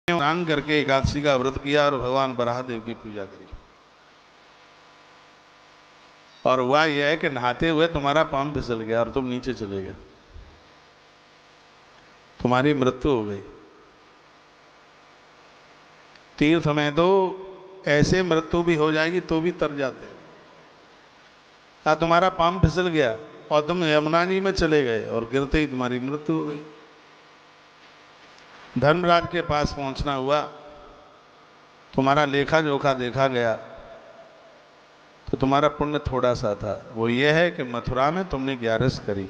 स्नान करके एकादशी का व्रत किया और भगवान बराहदेव की पूजा करी। और हुआ यह है कि नहाते हुए तुम्हारा पांव फिसल गया और तुम नीचे चले गए, तुम्हारी मृत्यु हो गई। तीर्थ में तो ऐसे मृत्यु भी हो जाएगी तो भी तर जाते। तुम्हारा पांव फिसल गया और तुम यमुना जी में चले गए और गिरते ही तुम्हारी मृत्यु हो गई। धर्मराज के पास पहुंचना हुआ, तुम्हारा लेखा जोखा देखा गया तो तुम्हारा पुण्य थोड़ा सा था। वो ये है कि मथुरा में तुमने ग्यारस करी,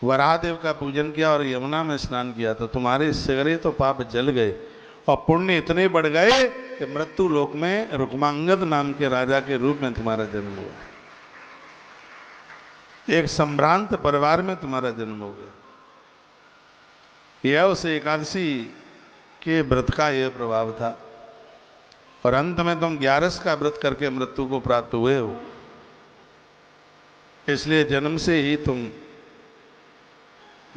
वराहदेव का पूजन किया और यमुना में स्नान किया तो तुम्हारे सगरे तो पाप जल गए और पुण्य इतने बढ़ गए कि मृत्यु लोक में रुक्मांगद नाम के राजा के रूप में तुम्हारा जन्म हुआ। एक संभ्रांत परिवार में तुम्हारा जन्म हो गया। यह उस एकादशी के व्रत का यह प्रभाव था और अंत में तुम ग्यारस का व्रत करके मृत्यु को प्राप्त हुए हो। इसलिए जन्म से ही तुम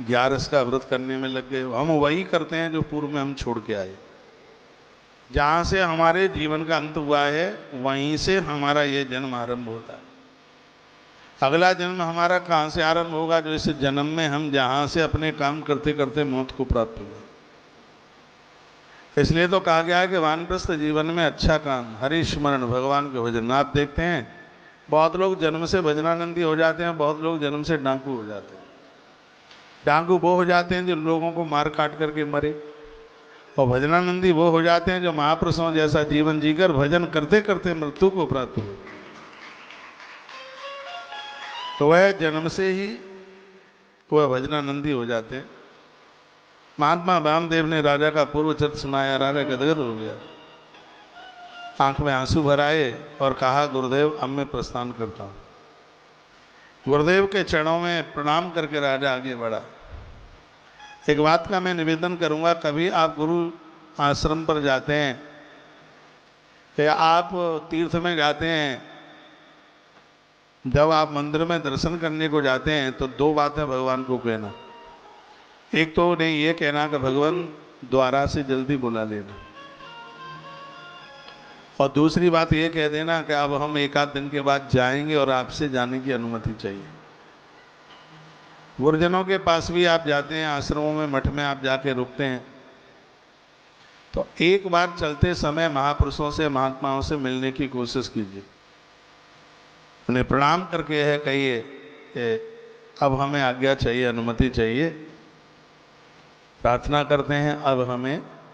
ग्यारस का व्रत करने में लग गए हो। हम वही करते हैं जो पूर्व में हम छोड़ के आए। जहाँ से हमारे जीवन का अंत हुआ है वहीं से हमारा ये जन्म आरंभ होता है। अगला जन्म हमारा कहाँ से आरंभ होगा? जो इस जन्म में हम जहाँ से अपने काम करते करते मौत को प्राप्त हुआ। इसलिए तो कहा गया है कि वानप्रस्थ जीवन में अच्छा काम हरि स्मरण, भगवान के भजन। आप देखते हैं बहुत लोग जन्म से भजनानंदी हो जाते हैं, बहुत लोग जन्म से डाकू हो जाते हैं। डाकू वो हो जाते हैं जो लोगों को मार काट करके मरे, और भजनानंदी वो हो जाते हैं जो महापुरुषों जैसा जीवन जीकर भजन करते करते मृत्यु को प्राप्त हुए। तो वह जन्म से ही वह भजनानंदी हो जाते हैं। महात्मा वामदेव ने राजा का पूर्व चरित्र सुनाया, राजा गदगद हो गया, आंख में आंसू भर आए और कहा, गुरुदेव अब मैं प्रस्थान करता हूँ। गुरुदेव के चरणों में प्रणाम करके राजा आगे बढ़ा। एक बात का मैं निवेदन करूंगा, कभी आप गुरु आश्रम पर जाते हैं या आप तीर्थ में जाते हैं, जब आप मंदिर में दर्शन करने को जाते हैं तो दो बातें भगवान को कहना। एक तो नहीं ये कहना कि भगवान द्वारा से जल्दी बुला लेना, और दूसरी बात ये कह देना कि अब हम एक आध दिन के बाद जाएंगे और आपसे जाने की अनुमति चाहिए। गुरुजनों के पास भी आप जाते हैं, आश्रमों में, मठ में आप जाके रुकते हैं, तो एक बार चलते समय महापुरुषों से, महात्माओं से मिलने की कोशिश कीजिए। उन्हें प्रणाम करके है कहिए कि अब हमें आज्ञा चाहिए, अनुमति चाहिए, प्रार्थना करते हैं, अब हमें